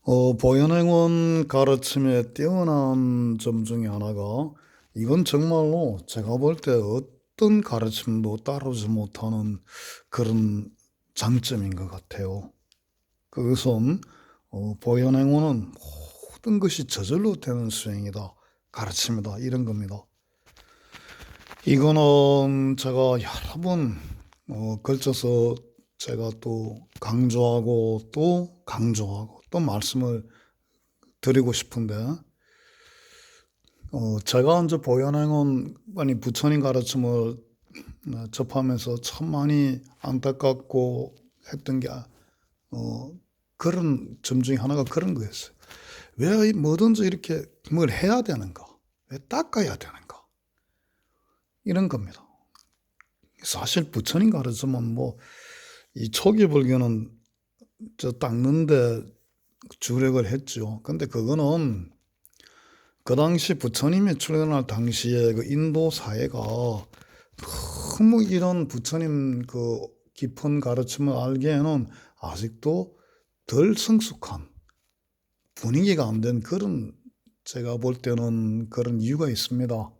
보현행원 가르침의 뛰어난 점 중에 하나가 이건 정말로 제가 볼 때 어떤 가르침도 따르지 못하는 그런 장점인 것 같아요. 그것은 보현행원은 모든 것이 저절로 되는 수행이다, 가르침이다 이런 겁니다. 이거는 제가 여러 번 걸쳐서 제가 또 강조하고 또 강조하고 또 말씀을 드리고 싶은데 제가 이제 보현행원 아니 부처님 가르침을 접하면서 참 많이 안타깝고 했던 게 그런 점 중에 하나가 그런 거였어요. 왜 뭐든지 이렇게 뭘 해야 되는가? 왜 닦아야 되는가? 이런 겁니다. 사실 부처님 가르침은 뭐 이 초기 불교는 저 닦는데 주력을 했죠. 근데 그거는 그 당시 부처님이 출현할 당시에 그 인도 사회가 너무 이런 부처님 그 깊은 가르침을 알기에는 아직도 덜 성숙한 분위기가 안 된 그런 제가 볼 때는 그런 이유가 있습니다.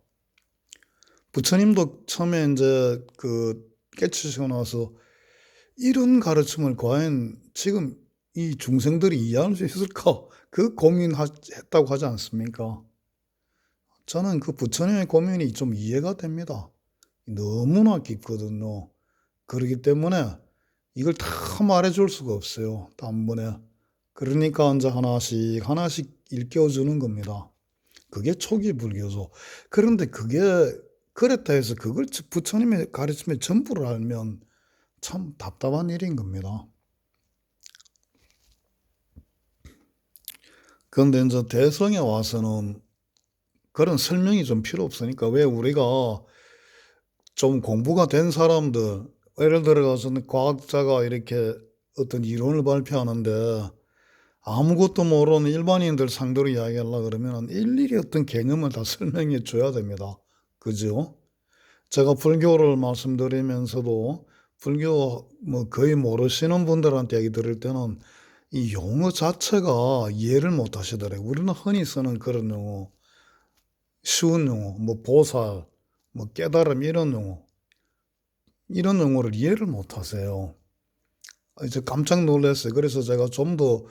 부처님도 처음에 이제 그 깨치시고 나서 이런 가르침을 과연 지금 이 중생들이 이해할 수 있을까? 그 고민했다고 하지 않습니까? 저는 그 부처님의 고민이 좀 이해가 됩니다. 너무나 깊거든요. 그렇기 때문에 이걸 다 말해줄 수가 없어요. 단번에. 그러니까 이제 하나씩 하나씩 일깨워주는 겁니다. 그게 초기 불교죠. 그런데 그게 그랬다 해서 그걸 부처님의 가르침의 전부를 알면 참 답답한 일인 겁니다. 그런데 이제 대성에 와서는 그런 설명이 좀 필요 없으니까 왜 우리가 좀 공부가 된 사람들, 예를 들어가서는 과학자가 이렇게 어떤 이론을 발표하는데 아무것도 모르는 일반인들 상대로 이야기하려고 그러면 일일이 어떤 개념을 다 설명해 줘야 됩니다. 그죠? 제가 불교를 말씀드리면서도 불교 뭐 거의 모르시는 분들한테 얘기 들을 때는 이 용어 자체가 이해를 못 하시더라고요. 우리는 흔히 쓰는 그런 용어, 쉬운 용어, 뭐 보살, 뭐 깨달음 이런 용어, 이런 용어를 이해를 못 하세요. 이제 깜짝 놀랐어요. 그래서 제가 좀 더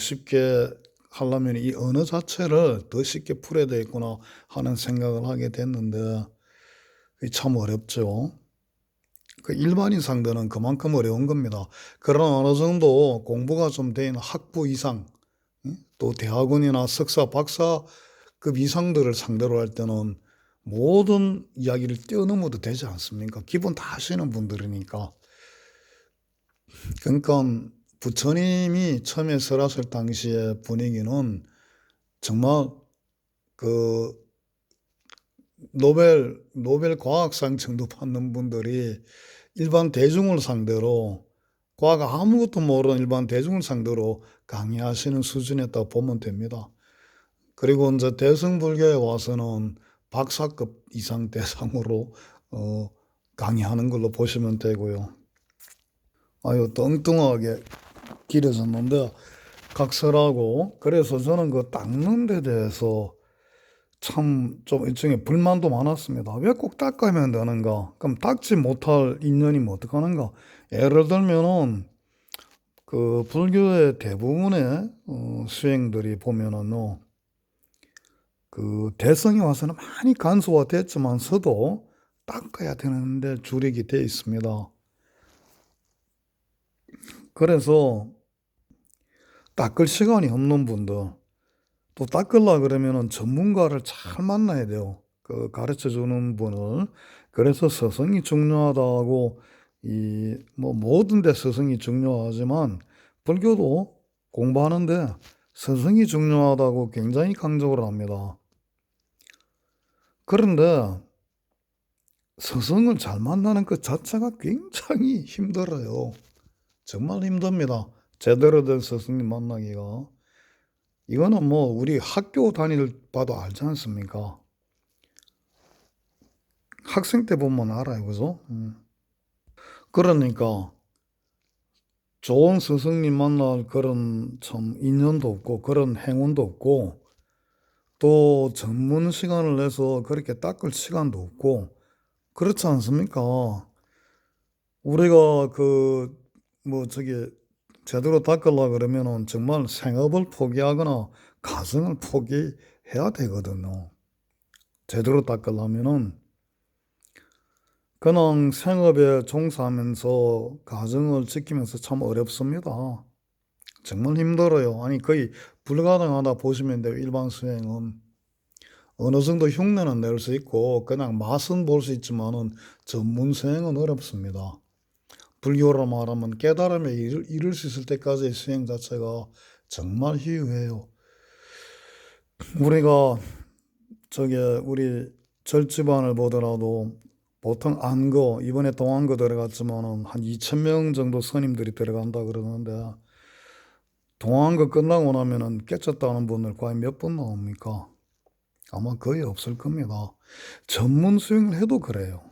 쉽게 하려면 이 언어 자체를 더 쉽게 풀어야 되겠구나 하는 생각을 하게 됐는데 그게 참 어렵죠. 그 일반인 상대는 그만큼 어려운 겁니다. 그러나 어느 정도 공부가 좀 된 학부 이상, 또 대학원이나 석사, 박사급 이상들을 상대로 할 때는 모든 이야기를 뛰어넘어도 되지 않습니까? 기본 다 아시는 분들이니까. 그러니까 부처님이 처음에 설하실 당시의 분위기는 정말 그 노벨 과학상 정도 받는 분들이 일반 대중을 상대로 과학 아무것도 모르는 일반 대중을 상대로 강의하시는 수준이었다고 보면 됩니다. 그리고 이제 대승불교에 와서는 박사급 이상 대상으로 어, 강의하는 걸로 보시면 되고요. 아유 뚱뚱하게 길어졌는데 각설하고 그래서 저는 그 닦는 데 대해서 참 좀 일종의 불만도 많았습니다. 왜 꼭 닦아야만 되는가? 그럼 닦지 못할 인연이면 어떡하는가? 예를 들면은 그 불교의 대부분의 수행들이 보면은요, 그 대성에 와서는 많이 간소화됐지만서도 닦아야 되는데 주력이 돼 있습니다. 그래서 닦을 시간이 없는 분들, 또 닦으려 그러면은 전문가를 잘 만나야 돼요. 그 가르쳐 주는 분을. 그래서 스승이 중요하다고 이 뭐 모든 데 스승이 중요하지만 불교도 공부하는데 스승이 중요하다고 굉장히 강조를 합니다. 그런데 스승을 잘 만나는 것 자체가 굉장히 힘들어요. 정말 힘듭니다. 제대로 된 스승님 만나기가. 이거는 뭐 우리 학교 다닐 봐도 알지 않습니까? 학생 때 보면 알아요, 그죠? 그러니까 좋은 스승님 만날 그런 참 인연도 없고 그런 행운도 없고 또 전문 시간을 내서 그렇게 닦을 시간도 없고 그렇지 않습니까? 우리가 제대로 닦으려 그러면은 정말 생업을 포기하거나 가정을 포기해야 되거든요. 제대로 닦으려면은 그냥 생업에 종사하면서 가정을 지키면서 참 어렵습니다. 정말 힘들어요. 아니 거의 불가능하다 보시면 돼요. 일반 수행은 어느 정도 흉내는 낼 수 있고 그냥 맛은 볼 수 있지만은 전문 수행은 어렵습니다. 불교로 말하면 깨달음에 이를 수 있을 때까지의 수행 자체가 정말 희유해요. 우리가 우리 절집안을 보더라도 보통 안거, 이번에 동안거 들어갔지만은 한 2,000명 정도 스님들이 들어간다 그러는데 동안거 끝나고 나면은 깨쳤다는 분들 과연 몇 분 나옵니까? 아마 거의 없을 겁니다. 전문 수행을 해도 그래요.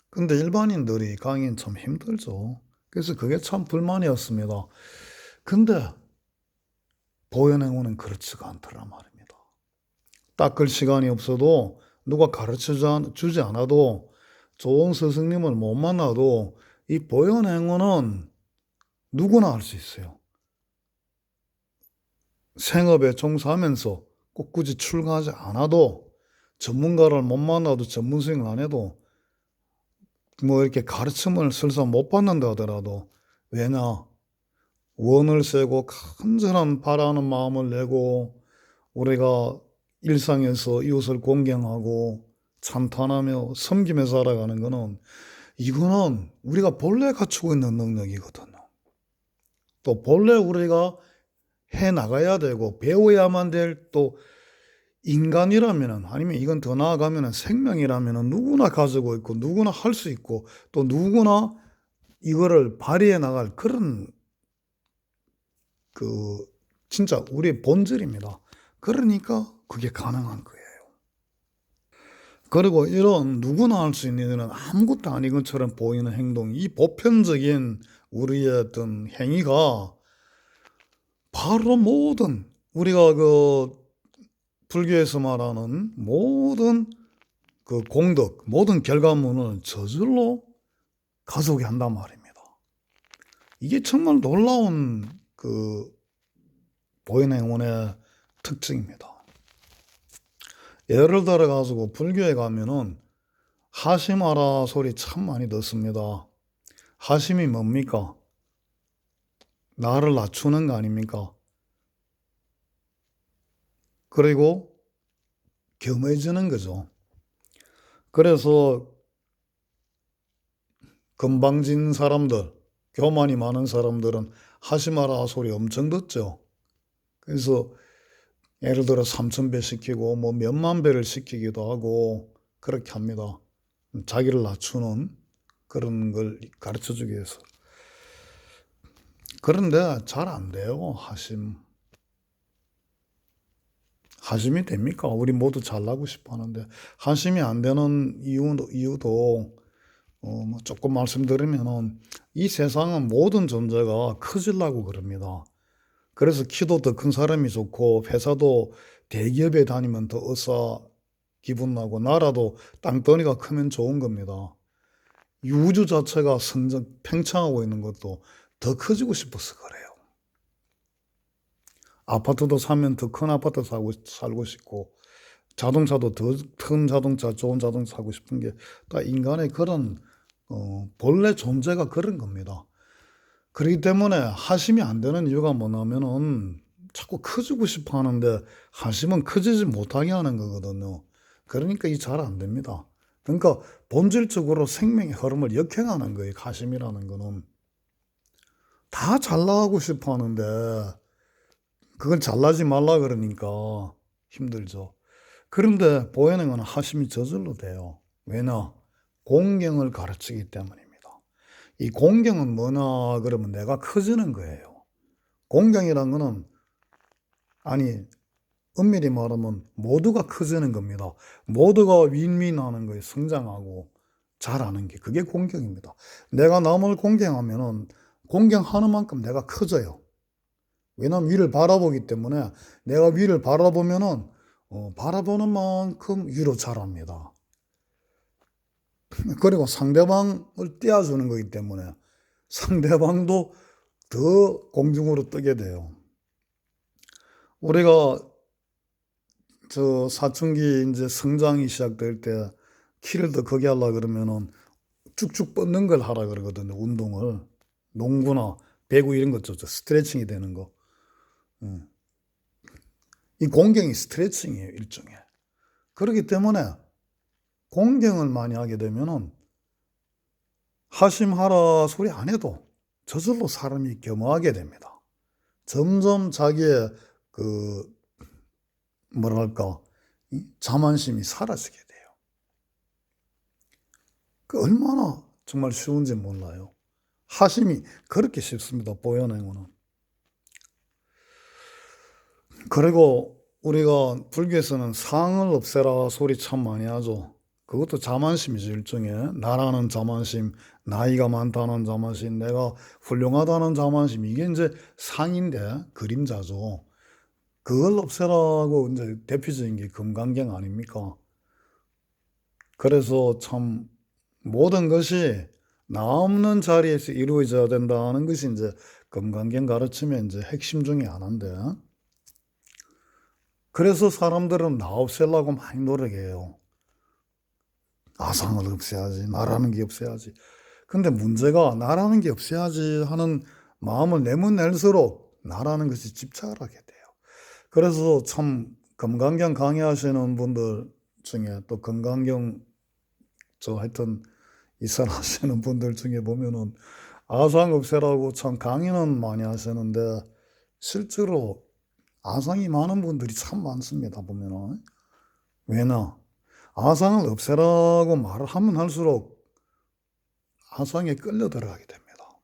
근데 일반인들이 가기엔 참 힘들죠. 그래서 그게 참 불만이었습니다. 근데 보현행원은 그렇지가 않더라 말입니다. 닦을 시간이 없어도 누가 가르쳐 주지 않아도 좋은 스승님을 못 만나도 이 보현행원은 누구나 할 수 있어요. 생업에 종사하면서 꼭 굳이 출가하지 않아도 전문가를 못 만나도 전문 수행을 안 해도 뭐 이렇게 가르침을 설사 못 받는다 하더라도 왜냐 원을 세고 간절한 바라는 마음을 내고 우리가 일상에서 이웃을 공경하고 찬탄하며 섬기며 살아가는 거는 이거는 우리가 본래 갖추고 있는 능력이거든요. 또 본래 우리가 해 나가야 되고 배워야만 될 또 인간이라면은 아니면 이건 더 나아가면은 생명이라면은 누구나 가지고 있고 누구나 할 수 있고 또 누구나 이거를 발휘해 나갈 그런 진짜 우리의 본질입니다. 그러니까 그게 가능한 거예요. 그리고 이런 누구나 할 수 있는 일은 아무것도 아닌 것처럼 보이는 행동, 이 보편적인 우리의 어떤 행위가 바로 모든 우리가 불교에서 말하는 모든 공덕, 모든 결과물을 저절로 가져오게 한단 말입니다. 이게 정말 놀라운 보현행원의 특징입니다. 예를 들어 가지고 불교에 가면은 하심하라 소리 참 많이 듣습니다. 하심이 뭡니까? 나를 낮추는 거 아닙니까? 그리고 겸해지는 거죠. 그래서 건방진 사람들, 교만이 많은 사람들은 하심하라 소리 엄청 듣죠. 그래서 예를 들어 3,000배 시키고 뭐 몇만 배를 시키기도 하고 그렇게 합니다. 자기를 낮추는 그런 걸 가르쳐 주기 위해서. 그런데 잘 안 돼요, 하심이 됩니까? 우리 모두 잘나고 싶어 하는데 하심이 안 되는 이유도 뭐 조금 말씀드리면은 이 세상은 모든 존재가 커지려고 그럽니다. 그래서 키도 더 큰 사람이 좋고 회사도 대기업에 다니면 더 으쌰 기분 나고 나라도 땅덩이가 크면 좋은 겁니다. 이 우주 자체가 팽창하고 있는 것도 더 커지고 싶어서 그래요. 아파트도 사면 더 큰 아파트 살고 싶고 자동차도 더 큰 자동차, 좋은 자동차 사고 싶은 게 다 인간의 그런 본래 존재가 그런 겁니다. 그렇기 때문에 하심이 안 되는 이유가 뭐냐면은 자꾸 커지고 싶어 하는데 하심은 커지지 못하게 하는 거거든요. 그러니까 이 잘 안 됩니다. 그러니까 본질적으로 생명의 흐름을 역행하는 거예요. 하심이라는 거는. 다 잘 나가고 싶어 하는데 그건 잘나지 말라 그러니까 힘들죠. 그런데 보현행은 하심이 저절로 돼요. 왜냐? 공경을 가르치기 때문입니다. 이 공경은 뭐냐 그러면 내가 커지는 거예요. 공경이란 거는 아니 엄밀히 말하면 모두가 커지는 겁니다. 모두가 윈윈하는 거예요. 성장하고 잘하는 게 그게 공경입니다. 내가 남을 공경하면은 공경하는 만큼 내가 커져요. 왜냐하면 위를 바라보기 때문에 내가 위를 바라보면은 바라보는 만큼 위로 자랍니다. 그리고 상대방을 띄워주는 거기 때문에 상대방도 더 공중으로 뜨게 돼요. 우리가 저 사춘기 이제 성장이 시작될 때 키를 더 크게 하려 그러면은 쭉쭉 뻗는 걸 하라 그러거든요. 운동을. 농구나 배구 이런 것 좋죠. 스트레칭이 되는 거. 이 공경이 스트레칭이에요, 일종의. 그렇기 때문에 공경을 많이 하게 되면은 하심하라 소리 안 해도 저절로 사람이 겸허하게 됩니다. 점점 자기의 뭐랄까, 자만심이 사라지게 돼요. 얼마나 정말 쉬운지 몰라요. 하심이 그렇게 쉽습니다, 보현행어는. 그리고 우리가 불교에서는 상을 없애라 소리 참 많이 하죠. 그것도 자만심이죠, 일종의. 나라는 자만심, 나이가 많다는 자만심, 내가 훌륭하다는 자만심, 이게 이제 상인데 그림자죠. 그걸 없애라고 이제 대표적인 게 금강경 아닙니까? 그래서 참 모든 것이 나 없는 자리에서 이루어져야 된다는 것이 이제 금강경 가르침의 이제 핵심 중에 하나인데, 그래서 사람들은 나 없애려고 많이 노력해요. 아상을 없애야지, 나라는 게 없애야지. 근데 문제가 나라는 게 없애야지 하는 마음을 내면낼수록 나라는 것이 집착을 하게 돼요. 그래서 참 금강경 강의하시는 분들 중에 또 금강경 하여튼 이사하시는 분들 중에 보면은 아상 없애라고 참 강의는 많이 하시는데 실제로 아상이 많은 분들이 참 많습니다, 보면은. 왜냐? 아상을 없애라고 말을 하면 할수록 아상에 끌려 들어가게 됩니다.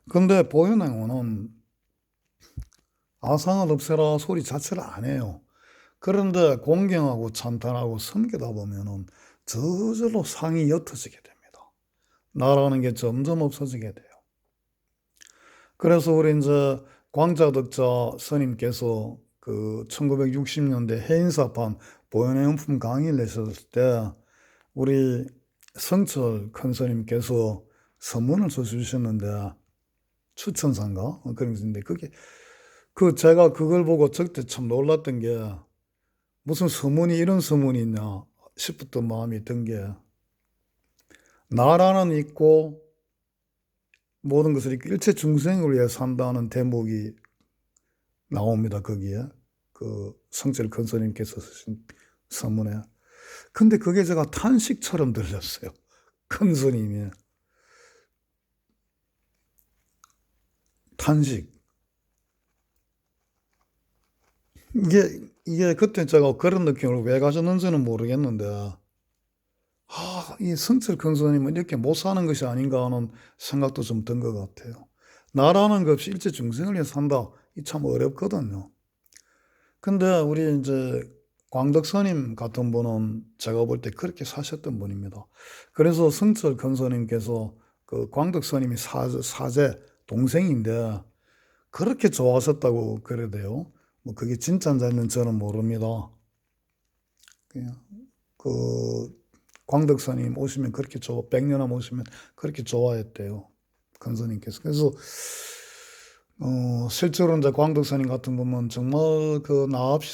근데 보현행어는 아상을 없애라 소리 자체를 안 해요. 그런데 공경하고 찬탄하고 섬기다 보면은 저절로 상이 옅어지게 됩니다. 나라는 게 점점 없어지게 돼요. 그래서 우리 이제 광자덕자 스님께서 1960년대 해인사판 보현행품 강의를 내셨을 때 우리 성철 큰 스님께서 선문을 써주셨는데 추천사인가? 그런 것인데 그게 제가 그걸 보고 적때 참 놀랐던 게 무슨 서문이 이런 서문이 있나 싶었던 마음이 든 게 나라는 있고 모든 것을 있고 일체 중생을 위해 산다는 대목이 나옵니다. 거기에 성철 큰 스님께서 쓰신 서문에. 근데 그게 제가 탄식처럼 들렸어요. 큰 스님이 탄식. 이게 그때 제가 그런 느낌으로 왜 가졌는지는 모르겠는데 이 성철 큰 스님은 이렇게 못 사는 것이 아닌가 하는 생각도 좀 든 것 같아요. 나라는 것 없이 일체 중생을 위해 산다. 이 참 어렵거든요. 근데 우리 이제 광덕 스님 같은 분은 제가 볼 때 그렇게 사셨던 분입니다. 그래서 성철 큰 스님께서 광덕 스님이 사제 동생인데 그렇게 좋아하셨다고 그래야 돼요. 뭐 그게 진짜인지는 저는 모릅니다. 그냥 광덕 스님 오시면 그렇게 100년 오시면 그렇게 좋아했대요. 큰 스님께서. 그래서 실제로 이제 광덕 스님 같은 분은 정말 나 없이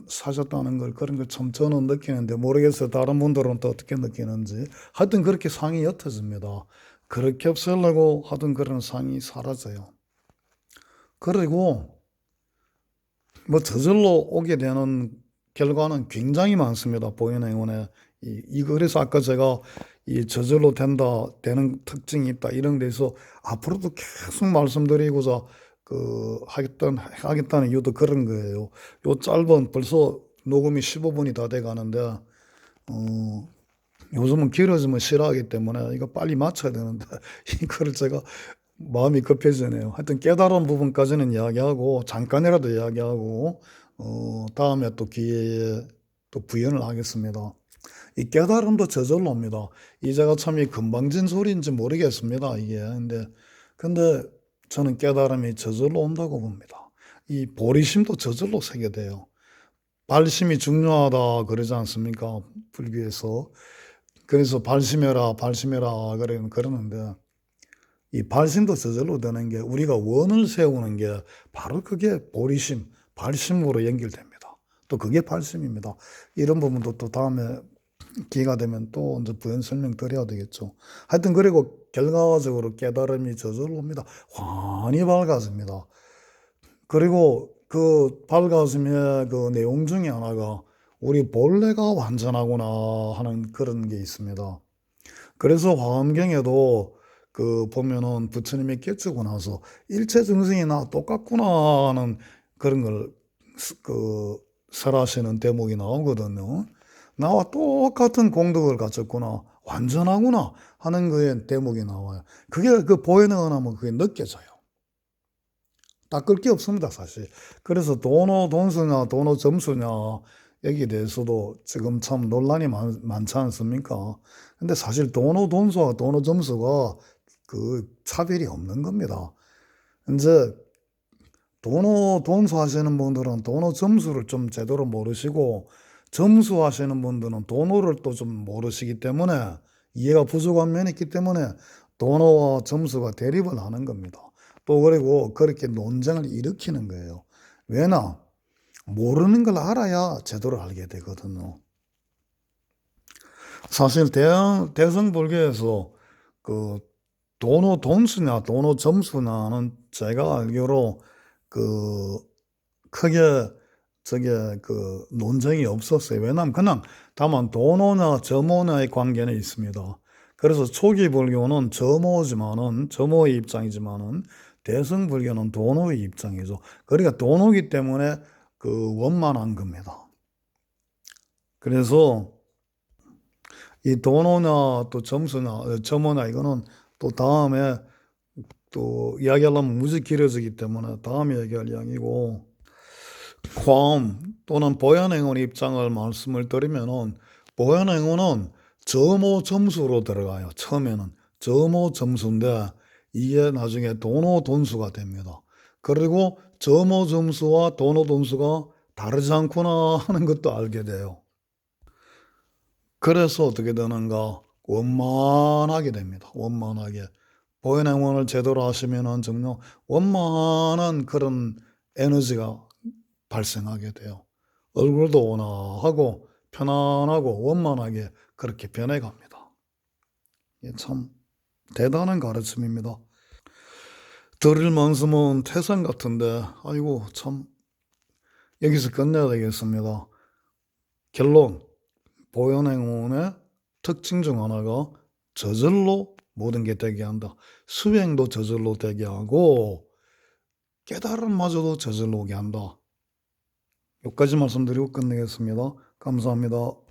사셨다는 걸 그런 걸 참 저는 느끼는데 모르겠어요. 다른 분들은 또 어떻게 느끼는지. 하여튼 그렇게 상이 옅어집니다. 그렇게 없애려고 하던 그런 상이 사라져요. 그리고 뭐 저절로 오게 되는 결과는 굉장히 많습니다. 보현행원에 그래서 아까 제가 이 저절로 되는 특징이 있다 이런 데서 앞으로도 계속 말씀드리고자 하겠다는 이유도 그런 거예요. 요 짧은 벌써 녹음이 15분이 다 돼 가는데 요즘은 길어지면 싫어하기 때문에 이거 빨리 맞춰야 되는데 이거를 제가 마음이 급해지네요. 하여튼 깨달은 부분까지는 이야기하고 잠깐이라도 이야기하고 다음에 또 기회에 또 부연을 하겠습니다. 이 깨달음도 저절로 옵니다. 제가 참 이 금방진 소리인지 모르겠습니다. 이게 근데 근데 저는 깨달음이 저절로 온다고 봅니다. 이 보리심도 저절로 세게 돼요. 발심이 중요하다 그러지 않습니까? 불교에서. 그래서 발심해라, 발심해라 그러는데 이 발심도 저절로 되는 게 우리가 원을 세우는 게 바로 그게 보리심, 발심으로 연결됩니다. 또 그게 발심입니다. 이런 부분도 또 다음에 기회가 되면 또 이제 부연 설명드려야 되겠죠. 하여튼 그리고 결과적으로 깨달음이 저절로 옵니다. 환히 밝아집니다. 그리고 그 밝아짐의 그 내용 중에 하나가 우리 본래가 완전하구나 하는 그런 게 있습니다. 그래서 화엄경에도 그 보면은 부처님이 깨주고 나서 일체 정성이 나 똑같구나 하는 그런 걸 설하시는 대목이 나오거든요. 나와 똑같은 공덕을 갖췄구나, 완전하구나 하는 그의 대목이 나와요. 그게 그 보이는 하면 그게 느껴져요. 닦을 게 없습니다, 사실. 그래서 도노 돈수냐, 도노 점수냐, 여기에 대해서도 지금 참 논란이 많지 않습니까? 근데 사실 도노 돈수와 도노 점수가 그 차별이 없는 겁니다. 이제 도노 돈수 하시는 분들은 도노 점수를 좀 제대로 모르시고, 점수 하시는 분들은 도노를 또 좀 모르시기 때문에, 이해가 부족한 면이 있기 때문에 도노와 점수가 대립을 하는 겁니다. 또 그리고 그렇게 논쟁을 일으키는 거예요. 왜냐? 모르는 걸 알아야 제대로 알게 되거든요. 사실 대성불교에서 그 도노 돈수냐 도노 점수냐는 제가 알기로 그 크게 그 논쟁이 없었어요. 왜냐면 그냥 다만 도노냐 점호냐의 관계는 있습니다. 그래서 초기 불교는 점호의 입장이지만은 대승불교는 도노의 입장이죠. 그러니까 도노기 때문에 그 원만한 겁니다. 그래서 이 도노냐 또 점호냐 이거는 또 다음에 또 이야기하려면 무지 길어지기 때문에 다음에 얘기할 이야기고, 과음 또는 보현행원의 입장을 말씀을 드리면은 보현행원은 점호 점수로 들어가요. 처음에는 점호 점수인데 이게 나중에 도노 돈수가 됩니다. 그리고 점호 점수와 도노 돈수가 다르지 않구나 하는 것도 알게 돼요. 그래서 어떻게 되는가? 원만하게 됩니다. 원만하게. 보현행원을 제대로 하시면은 정말 원만한 그런 에너지가 발생하게 돼요. 얼굴도 온화하고 편안하고 원만하게 그렇게 변해갑니다. 이게 참 대단한 가르침입니다. 드릴 말씀은 태산 같은데, 아이고, 참, 여기서 끝내야 되겠습니다. 결론, 보현행원의 특징 중 하나가 저절로 모든 게 되게 한다. 수행도 저절로 되게 하고, 깨달음마저도 저절로 오게 한다. 여기까지 말씀드리고 끝내겠습니다. 감사합니다.